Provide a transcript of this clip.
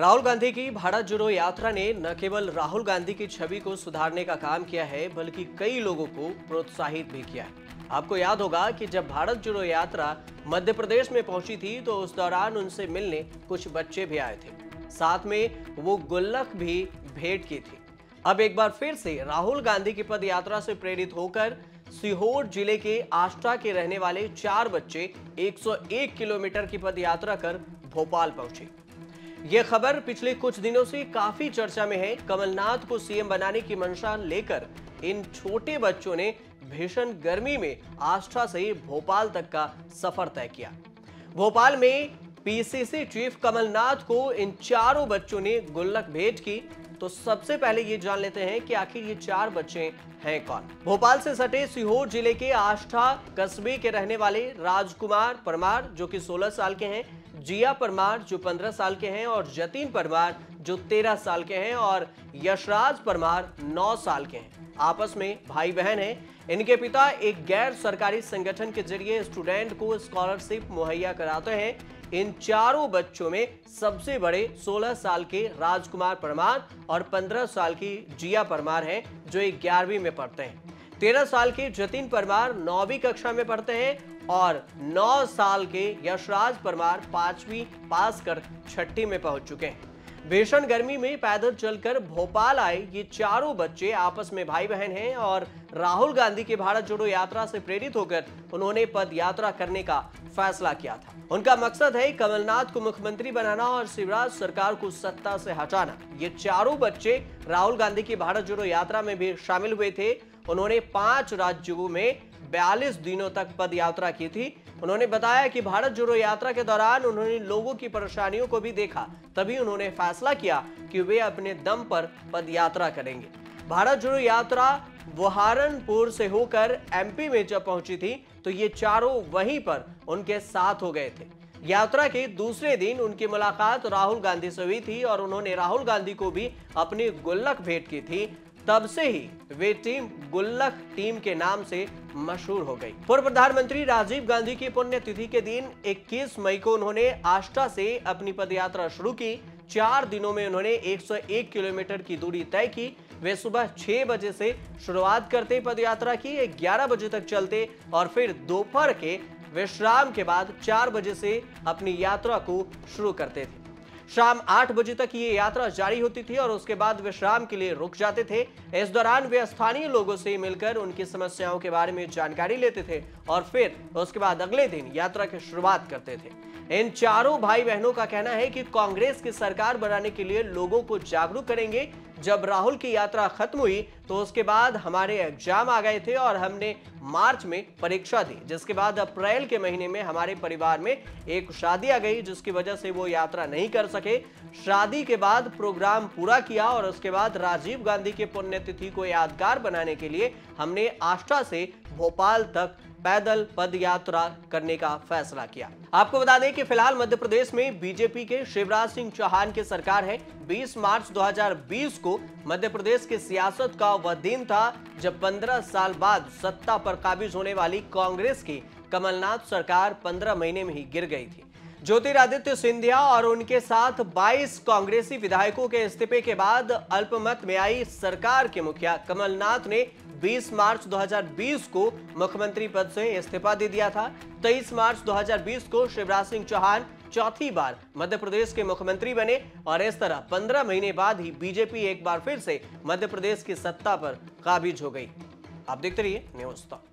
राहुल गांधी की भारत जोड़ो यात्रा ने न केवल राहुल गांधी की छवि को सुधारने का काम किया है, बल्कि कई लोगों को प्रोत्साहित भी किया है। आपको याद होगा कि जब भारत जोड़ो यात्रा मध्य प्रदेश में पहुंची थी तो उस दौरान उनसे मिलने कुछ बच्चे भी आए थे, साथ में वो गुल्लक भी भेंट की थी। अब एक बार फिर से राहुल गांधी की पद यात्रा से प्रेरित होकर सीहोर जिले के आष्टा के रहने वाले 4 बच्चे 101 किलोमीटर की पद यात्रा कर भोपाल पहुंचे। यह खबर पिछले कुछ दिनों से काफी चर्चा में है। कमलनाथ को सीएम बनाने की मंशा लेकर इन छोटे बच्चों ने भीषण गर्मी में आष्टा से भोपाल तक का सफर तय किया। भोपाल में पीसीसी चीफ कमलनाथ को इन चारों बच्चों ने गुल्लक भेंट की। तो सबसे पहले ये जान लेते हैं कि आखिर ये 4 बच्चे हैं कौन। भोपाल से सटे सीहोर जिले के आष्टा कस्बे के रहने वाले राजकुमार परमार जो कि 16 साल के हैं, जिया परमार जो 15 साल के हैं और जतिन परमार जो 13 साल के हैं और यशराज परमार 9 साल के हैं, आपस में भाई बहन हैं। इनके पिता एक गैर सरकारी संगठन के जरिए स्टूडेंट को स्कॉलरशिप मुहैया कराते हैं। इन चारों बच्चों में सबसे बड़े 16 साल के राजकुमार परमार और 15 साल की जिया परमार हैं जो 11वीं में पढ़ते हैं। 13 साल के जतिन परमार 9वीं कक्षा में पढ़ते हैं और 9 साल के यशराज परमार 5वीं पास कर 6ठी में पहुंच चुके हैं। भीषण गर्मी में पैदल चलकर भोपाल आए ये चारों बच्चे आपस में भाई बहन हैं और राहुल गांधी की भारत जोड़ो यात्रा से प्रेरित होकर उन्होंने पद यात्रा करने का फैसला किया था। उनका मकसद है कमलनाथ को मुख्यमंत्री बनाना और शिवराज सरकार को सत्ता से हटाना। ये चारों बच्चे राहुल गांधी की भारत जोड़ो यात्रा में भी शामिल हुए थे। उन्होंने 5 राज्यों में 42 दिनों तक पद यात्रा की थी। उन्होंने बताया कि भारत जोड़ो यात्रा के दौरान उन्होंने लोगों की परेशानियों को भी देखा, तभी उन्होंने फैसला किया कि वे अपने दम पर पद यात्रा करेंगे। भारत जोड़ो यात्रा बुरहानपुर से होकर एमपी में जब पहुंची थी तो ये चारों वहीं पर उनके साथ हो गए थे। यात्रा के दूसरे दिन उनकी मुलाकात राहुल गांधी से हुई थी और उन्होंने राहुल गांधी को भी अपनी गुल्लक भेंट की थी। तब से ही वे टीम गुल्लक टीम के नाम से मशहूर हो गई। पूर्व प्रधानमंत्री राजीव गांधी की पुण्यतिथि के दिन 21 मई को उन्होंने आष्टा से अपनी पदयात्रा शुरू की। 4 दिनों में उन्होंने 101 किलोमीटर की दूरी तय की। वे सुबह 6 बजे से शुरुआत करते पदयात्रा की, 11 बजे तक चलते और फिर दोपहर के विश्राम के बाद 4 बजे से अपनी यात्रा को शुरू करते थे। शाम 8 बजे तक ये यात्रा जारी होती थी और उसके बाद विश्राम के लिए रुक जाते थे। इस दौरान वे स्थानीय लोगों से मिलकर उनकी समस्याओं के बारे में जानकारी लेते थे और फिर उसके बाद अगले दिन यात्रा की शुरुआत करते थे। इन चारों भाई बहनों का कहना है कि कांग्रेस की सरकार बनाने के लिए लोगों को जागरूक करेंगे। जब राहुल की यात्रा खत्म हुई तो उसके बाद हमारे एग्जाम आ गए थे और हमने मार्च में परीक्षा दी, जिसके बाद अप्रैल के महीने में हमारे परिवार में एक शादी आ गई जिसकी वजह से वो यात्रा नहीं कर सके। शादी के बाद प्रोग्राम पूरा किया और उसके बाद राजीव गांधी के पुण्यतिथि को यादगार बनाने के लिए हमने आष्टा से भोपाल तक पैदल पद यात्रा करने का फैसला किया। आपको बता दें कि फिलहाल मध्य प्रदेश में बीजेपी के शिवराज सिंह चौहान की सरकार है। 20 मार्च 2020 को मध्य प्रदेश की सियासत का वह दिन था जब 15 साल बाद सत्ता पर काबिज होने वाली कांग्रेस की कमलनाथ सरकार 15 महीने में ही गिर गई थी। ज्योतिरादित्य सिंधिया और उनके साथ 22 कांग्रेसी विधायकों के इस्तीफे के बाद अल्पमत में आई सरकार के मुखिया कमलनाथ ने 20 मार्च 2020 को मुख्यमंत्री पद से इस्तीफा दे दिया था। 23 मार्च 2020 को शिवराज सिंह चौहान चौथी बार मध्य प्रदेश के मुख्यमंत्री बने और इस तरह 15 महीने बाद ही बीजेपी एक बार फिर से मध्य प्रदेश की सत्ता पर काबिज हो गई। आप देखते रहिए न्यूज़ तक।